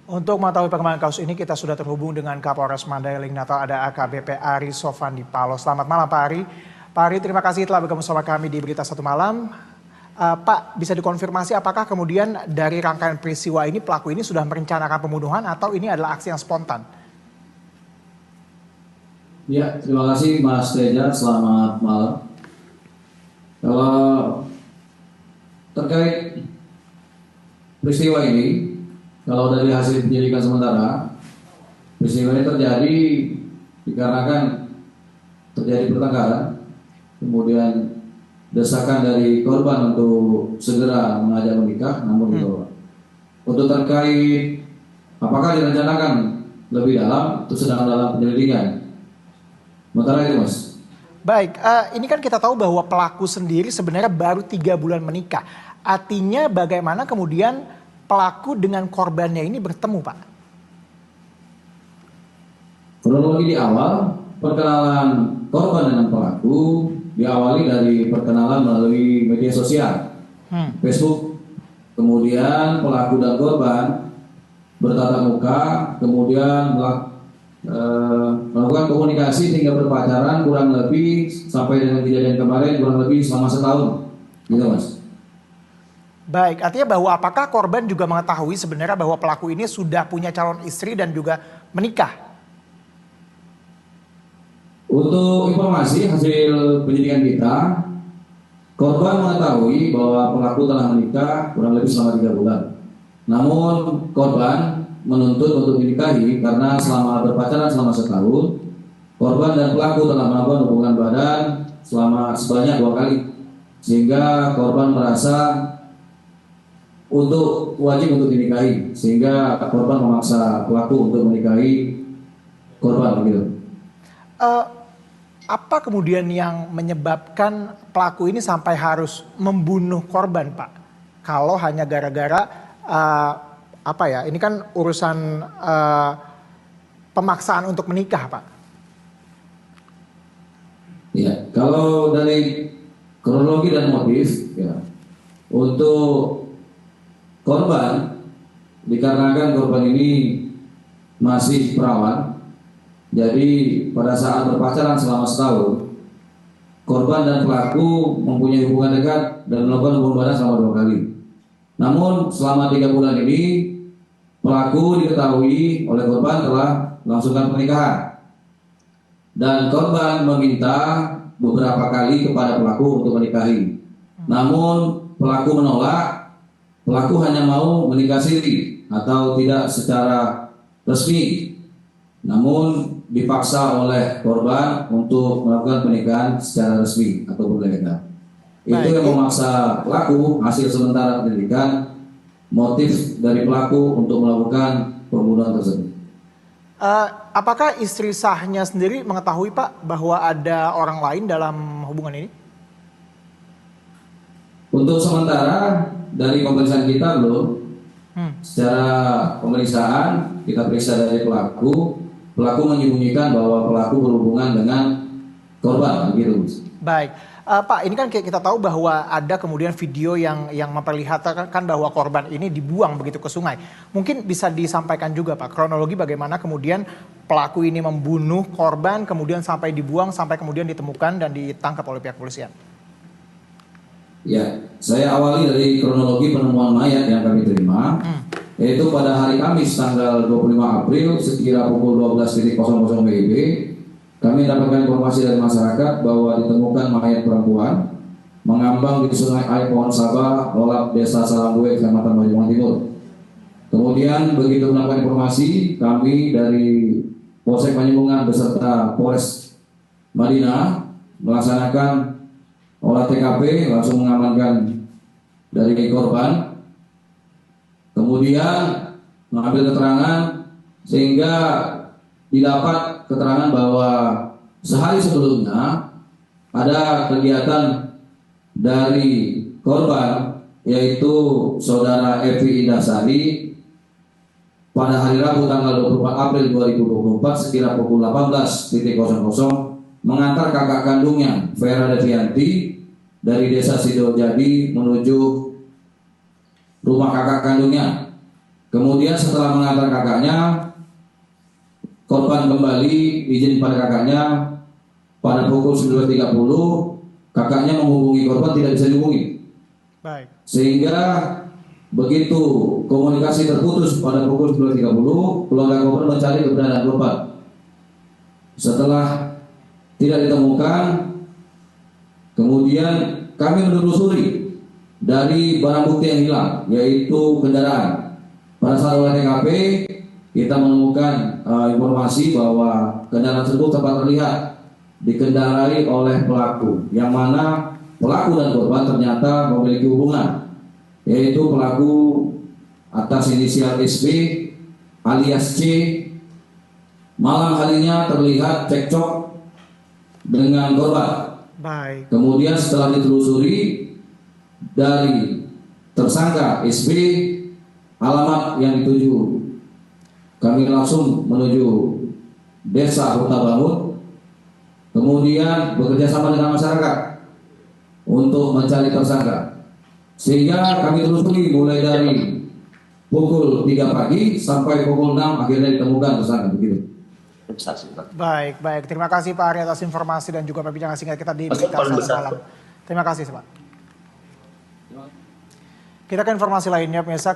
Untuk mengetahui perkembangan kasus ini kita sudah terhubung dengan Kapolres Mandailing Natal, ada AKBP Ari Sofandi Palo. Selamat malam Pak Ari. Pak Ari, terima kasih telah bergabung sama kami di Berita Satu Malam. Pak, bisa dikonfirmasi apakah kemudian dari rangkaian peristiwa ini pelaku ini sudah merencanakan pembunuhan atau ini adalah aksi yang spontan? Ya, terima kasih Mas Teja, selamat malam. Kalau terkait peristiwa ini, kalau dari hasil penyelidikan sementara, peristiwa ini terjadi dikarenakan terjadi pertengkaran, kemudian desakan dari korban untuk segera mengajak menikah, namun ditolak. Untuk terkait apakah direncanakan lebih dalam, itu sedang dalam penyelidikan. Sementara itu, Mas. Baik, ini kan kita tahu bahwa pelaku sendiri sebenarnya baru 3 bulan menikah. Artinya bagaimana kemudian pelaku dengan korbannya ini bertemu, Pak? Kronologi di awal, perkenalan korban dengan pelaku diawali dari perkenalan melalui media sosial, Facebook. Kemudian pelaku dan korban bertatap muka, kemudian melakukan komunikasi hingga berpacaran kurang lebih sampai dengan kejadian kemarin kurang lebih selama setahun, gitu Mas. Baik, artinya bahwa apakah korban juga mengetahui sebenarnya bahwa pelaku ini sudah punya calon istri dan juga menikah? Untuk informasi hasil penyidikan kita, korban mengetahui bahwa pelaku telah menikah kurang lebih selama 3 bulan. Namun korban menuntut untuk dinikahi karena selama berpacaran selama setahun, korban dan pelaku telah melakukan hubungan badan selama sebanyak 2 kali, sehingga korban merasa wajib untuk dinikahi, sehingga korban memaksa pelaku untuk menikahi korban, begitu. Apa kemudian yang menyebabkan pelaku ini sampai harus membunuh korban, Pak? Kalau hanya gara-gara ini kan urusan pemaksaan untuk menikah, Pak. Ya, kalau dari kronologi dan motif, ya, untuk korban dikarenakan korban ini masih perawan, jadi pada saat berpacaran selama setahun, korban dan pelaku mempunyai hubungan dekat dan melakukan hubungan badan selama 2 kali. Namun selama 3 bulan ini pelaku diketahui oleh korban telah melangsungkan pernikahan, dan korban meminta beberapa kali kepada pelaku untuk menikahi. Namun pelaku menolak. Pelaku hanya mau menikah siri atau tidak secara resmi, namun dipaksa oleh korban untuk melakukan pernikahan secara resmi atau berlegal. Itu yang memaksa pelaku. Hasil sementara penyelidikan, motif dari pelaku untuk melakukan pembunuhan tersebut. Apakah istri sahnya sendiri mengetahui, Pak, bahwa ada orang lain dalam hubungan ini? Untuk sementara dari pemeriksaan kita belum. Secara pemeriksaan kita periksa dari pelaku menyembunyikan bahwa pelaku berhubungan dengan korban, gitu. Baik, Pak, ini kan kita tahu bahwa ada kemudian video yang memperlihatkan bahwa korban ini dibuang begitu ke sungai. Mungkin bisa disampaikan juga, Pak, kronologi bagaimana kemudian pelaku ini membunuh korban, kemudian sampai dibuang, sampai kemudian ditemukan dan ditangkap oleh pihak polisian. Ya, saya awali dari kronologi penemuan mayat yang kami terima, yaitu pada hari Kamis tanggal 25 April sekira pukul 12.00 WIB, kami dapatkan informasi dari masyarakat bahwa ditemukan mayat perempuan mengambang di Sungai Air Pohon Sabah, Lolap, Desa Salambue, Kecamatan Banyuwangi Timur. Kemudian begitu mendapatkan informasi, kami dari Polsek Panjembungan beserta Polres Madinah melaksanakan olah TKP, langsung mengamankan dari korban, kemudian mengambil keterangan sehingga didapat keterangan bahwa sehari sebelumnya ada kegiatan dari korban, yaitu saudara Evi Indasari, pada hari Rabu tanggal 24 April 2024 sekira pukul 18.00 mengantar kakak kandungnya Vera Devianti dari Desa Sidojadi menuju rumah kakak kandungnya Kemudian setelah mengantar kakaknya, korban kembali izin pada kakaknya. Pada pukul 19.30 kakaknya menghubungi korban, tidak bisa dihubungi. Baik. Sehingga begitu komunikasi terputus pada pukul 19.30, keluarga korban mencari keberadaan korban. Setelah tidak ditemukan, kemudian kami menelusuri dari barang bukti yang hilang, yaitu kendaraan. Pada saat olah TKP, kita menemukan informasi bahwa kendaraan tersebut tepat terlihat dikendarai oleh pelaku, yang mana pelaku dan korban ternyata memiliki hubungan, yaitu pelaku atas inisial SB alias C. Malam harinya terlihat cekcok dengan korban. Baik. Kemudian setelah ditelusuri dari tersangka SB, alamat yang dituju, kami langsung menuju Desa Huta Bangun. Kemudian bekerja sama dengan masyarakat untuk mencari tersangka. Sehingga kami telusuri mulai dari pukul 3 pagi sampai pukul 6 akhirnya ditemukan tersangka. Begitu. Baik, baik. Terima kasih Pak Ari atas informasi dan juga perbincangan singkat kita di Berita Satu Malam. Terima kasih, Pak. Kita ke informasi lainnya, pemirsa.